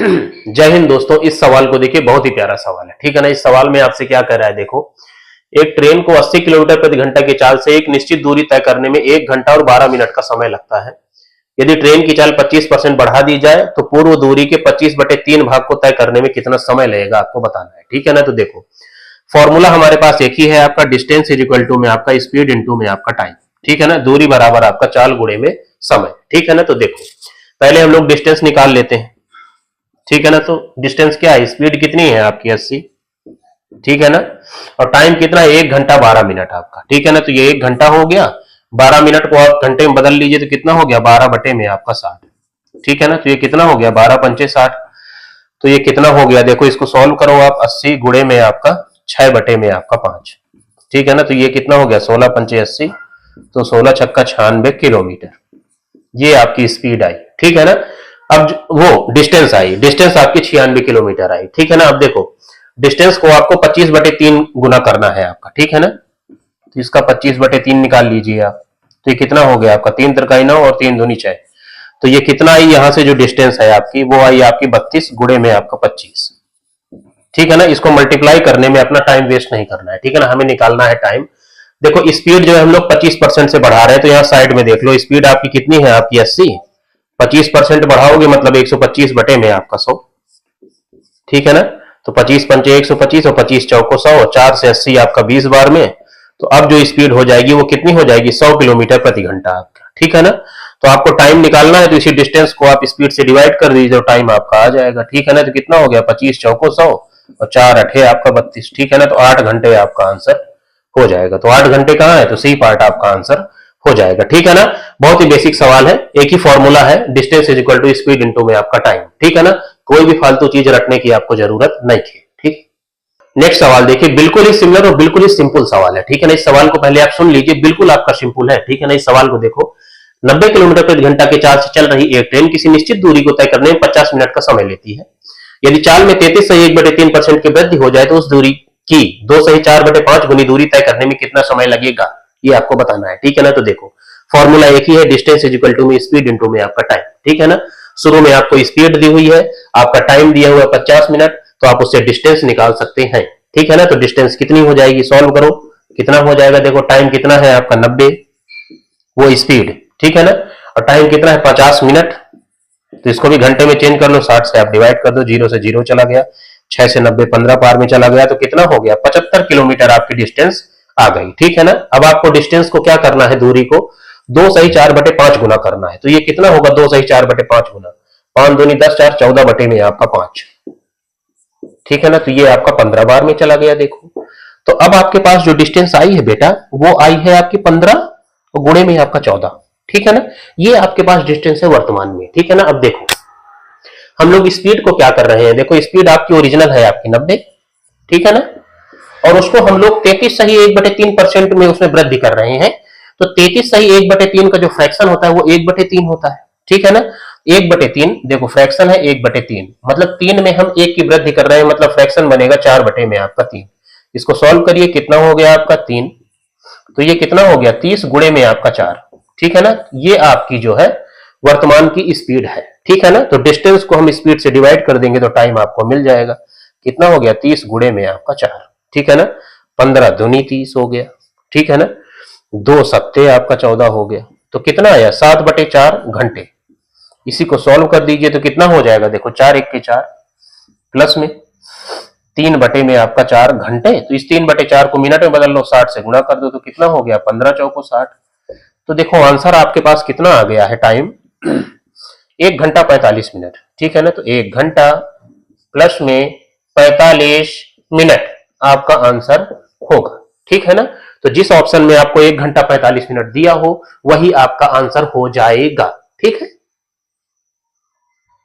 जय हिंद दोस्तों। इस सवाल को देखिए, बहुत ही प्यारा सवाल है, ठीक है ना। इस सवाल में आपसे क्या कह रहा है, देखो, एक ट्रेन को 80 किलोमीटर प्रति घंटा की चाल से एक निश्चित दूरी तय करने में 1 घंटा और 12 मिनट का समय लगता है। यदि ट्रेन की चाल 25% बढ़ा दी जाए तो पूर्व दूरी के 25/3 भाग को तय करने में कितना समय लगेगा, आपको बताना है, ठीक है ना। तो देखो, फॉर्मूला हमारे पास एक ही है, आपका डिस्टेंस इज इक्वल टू में आपका स्पीड इंटू में आपका टाइम, ठीक है ना। दूरी बराबर आपका चाल गुणे में समय, ठीक है ना। तो देखो, पहले हम लोग डिस्टेंस निकाल लेते हैं, ठीक है ना। तो डिस्टेंस क्या है, स्पीड कितनी है आपकी 80, ठीक है ना, और टाइम कितना है 1 घंटा 12 मिनट आपका, ठीक है ना। तो ये 1 घंटा हो गया, 12 मिनट को आप घंटे में बदल लीजिए तो कितना हो गया 12 बटे में आपका 60, ठीक है ना। तो ये कितना हो गया 12 पंचे 60, तो ये कितना हो गया, देखो इसको सॉल्व करो आप, 80 गुणे में आपका 6 बटे में आपका 5, ठीक है ना। तो ये कितना हो गया 16 पंचे 80, तो 16 छक्का 96 किलोमीटर, ये आपकी स्पीड आई, ठीक है ना। अब वो डिस्टेंस आई, डिस्टेंस आपकी 96 किलोमीटर आई, ठीक है ना। अब देखो, डिस्टेंस को आपको 25/3 गुना करना है आपका, ठीक है ना। तो इसका 25/3 निकाल लीजिए आप, तो ये कितना हो गया आपका 3 त्रिकाई 9 और 3 दूनी 6, तो ये कितना आई, यहां से जो डिस्टेंस है आपकी वो आई आपकी 32 गुणे में आपका 25, ठीक है ना। इसको मल्टीप्लाई करने में अपना टाइम वेस्ट नहीं करना है, ठीक है ना, हमें निकालना है टाइम। देखो, स्पीड जो है हम लोग 25% से बढ़ा रहे हैं, तो यहाँ साइड में देख लो, स्पीड आपकी कितनी है आपकी 80, 25% बढ़ाओगे मतलब 125 बटे में आपका 100, ठीक है ना। तो 25 पंचे 125 और 25 चौको 100, 4 से 80 आपका 20 बार में, तो अब जो स्पीड हो जाएगी वो कितनी हो जाएगी 100 किलोमीटर प्रति घंटा आपका, ठीक है ना। तो आपको टाइम निकालना है, तो इसी डिस्टेंस को आप स्पीड से डिवाइड कर दीजिए, टाइम आपका आ जाएगा, ठीक है ना। तो कितना हो गया 25 चौको 100 और 4 अठे आपका 32, ठीक है ना। तो 8 घंटे आपका आंसर हो जाएगा। तो 8 घंटे कहाँ है, तो सी पार्ट आपका आंसर हो जाएगा, ठीक है ना। बहुत ही बेसिक सवाल है, एक ही फॉर्मूला है, distance is equal to speed into में आपका टाइम, ठीक है ना। कोई भी फालतू चीज रटने की आपको जरूरत नहीं है, ठीक। नेक्स्ट सवाल देखिए, बिल्कुल ही सिमिलर और बिल्कुल ही सिंपल सवाल है, ठीक है ना। इस सवाल को पहले आप सुन लीजिए, बिल्कुल आपका सिंपल है, ठीक है ना। इस सवाल को देखो, 90 किलोमीटर प्रति घंटा के चाल से चल रही एक ट्रेन किसी निश्चित दूरी को तय करने में 50 मिनट का समय लेती है। यदि चाल में 33.1/3% की वृद्धि हो जाए तो उस दूरी की 2/4/5 गुनी दूरी तय करने में कितना समय लगेगा, ये आपको बताना है, ठीक है ना। तो देखो, फॉर्मूला एक ही है, डिस्टेंस इज इक्वल टू में स्पीड इनटू में आपका टाइम, ठीक है ना। शुरू में आपको स्पीड दी हुई है, आपका टाइम दिया हुआ है 50 मिनट, तो आप उससे डिस्टेंस निकाल सकते हैं, ठीक है ना। तो डिस्टेंस कितनी हो जाएगी, सॉल्व करो, कितना हो जाएगा, देखो टाइम कितना है आपका 90, वो स्पीड, ठीक है ना, और टाइम कितना है 50 मिनट, तो इसको भी घंटे में चेंज कर लो, 60 से आप डिवाइड कर दो, 0 से 0 चला गया, 6 से 90 15 पार में चला गया, तो कितना हो गया 75 किलोमीटर आपकी डिस्टेंस आ गई, ठीक है ना। अब आपको डिस्टेंस को क्या करना है, दूरी को 2 सही 4/5 गुना करना है, तो ये कितना होगा 2 सही 4/5 गुना, 5 दूनी 10 4 14 बटे में आपका 5, ठीक है ना। तो ये आपका 15 बार में चला गया, देखो। तो अब आपके पास जो डिस्टेंस आई है बेटा, वो आई है आपकी 15 और गुणे में आपका 14, ठीक है ना। ये आपके पास डिस्टेंस है वर्तमान में, ठीक है ना। अब देखो, हम लोग स्पीड को क्या कर रहे हैं, देखो स्पीड आपकी ओरिजिनल है आपकी 90, ठीक है ना, और उसको हम लोग 33 सही 1/3% में उसमें वृद्धि कर रहे हैं। तो 33 सही 1/3 का जो फ्रैक्शन होता है वो 1/3 होता है, ठीक है ना। 1/3 देखो फ्रैक्शन है 1/3, मतलब 3 में हम 1 की वृद्धि कर रहे हैं, मतलब फ्रैक्शन बनेगा 4 बटे में आपका 3। इसको सॉल्व करिए, कितना हो गया आपका 3, तो ये कितना हो गया 30 गुणे में आपका 4, ठीक है ना। ये आपकी जो है वर्तमान की स्पीड है, ठीक है ना। तो डिस्टेंस को हम स्पीड से डिवाइड कर देंगे तो टाइम आपको मिल जाएगा, कितना हो गया 30 गुणे में आपका 4, ठीक है ना। 15 दूनी 30 हो गया, ठीक है ना, 2 सत्ते आपका 14 हो गया, तो कितना आया 7/4 घंटे। इसी को सॉल्व कर दीजिए तो कितना हो जाएगा, देखो 4 1 के 4 प्लस में 3 बटे में आपका 4 घंटे, तो इस 3/4 को मिनट में बदल लो, 60 से गुणा कर दो, तो कितना हो गया 15 चौको 60। तो देखो आंसर आपके पास कितना आ गया है, टाइम 1 घंटा 45 मिनट, ठीक है ना। तो 1 घंटा प्लस में 45 मिनट आपका आंसर होगा, ठीक है ना। तो जिस ऑप्शन में आपको 1 घंटा 45 मिनट दिया हो वही आपका आंसर हो जाएगा, ठीक है।